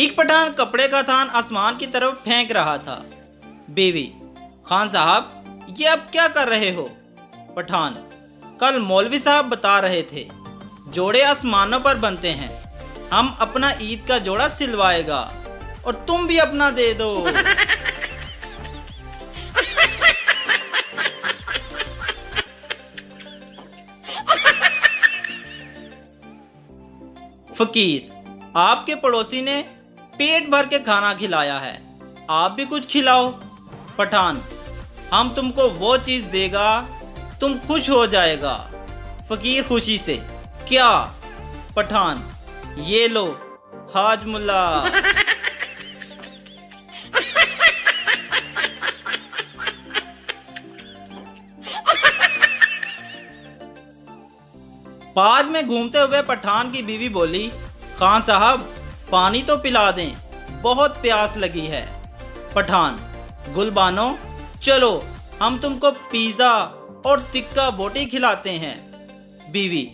एक पठान कपड़े का थान आसमान की तरफ फेंक रहा था। बीवी: खान साहब, ये अब क्या कर रहे हो? पठान: कल मौलवी साहब बता रहे थे, जोड़े आसमानों पर बनते हैं। हम अपना ईद का जोड़ा सिलवाएगा और तुम भी अपना दे दो। फकीर: आपके पड़ोसी ने पेट भर के खाना खिलाया है, आप भी कुछ खिलाओ। पठान: हम तुमको वो चीज देगा, तुम खुश हो जाएगा। फकीर खुशी से: क्या? पठान: ये लो हाज मुल्ला। बाद में घूमते हुए पठान की बीवी बोली: खान साहब, पानी तो पिला दें, बहुत प्यास लगी है। पठान: गुलबानो, चलो हम तुमको पिज़्ज़ा और तिक्का बोटी खिलाते हैं। बीवी: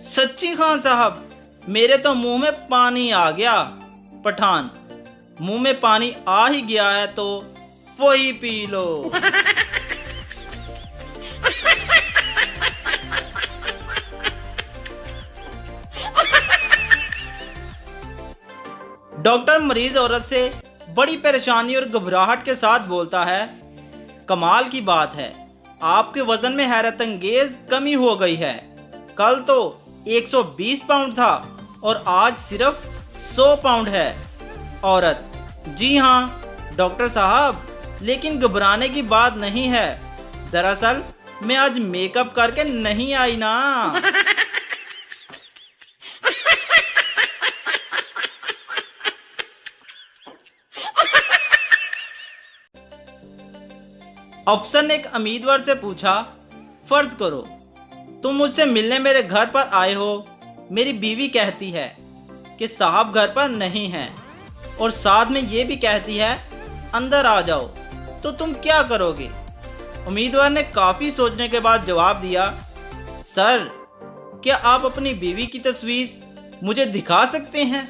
सच्ची खान साहब, मेरे तो मुंह में पानी आ गया। पठान: मुंह में पानी आ ही गया है तो वही पी लो। डॉक्टर मरीज औरत से बड़ी परेशानी और घबराहट के साथ बोलता है: कमाल की बात है, आपके वजन में हैरत अंगेज कमी हो गई है। कल तो 120 पाउंड था और आज सिर्फ 100 पाउंड है। औरत: जी हाँ डॉक्टर साहब, लेकिन घबराने की बात नहीं है। दरअसल मैं आज मेकअप करके नहीं आई ना। अफसर ने एक उम्मीदवार से पूछा: फर्ज करो तुम मुझसे मिलने मेरे घर पर आए हो। मेरी बीवी कहती है कि साहब घर पर नहीं हैं और साथ में ये भी कहती है अंदर आ जाओ, तो तुम क्या करोगे? उम्मीदवार ने काफ़ी सोचने के बाद जवाब दिया: सर, क्या आप अपनी बीवी की तस्वीर मुझे दिखा सकते हैं?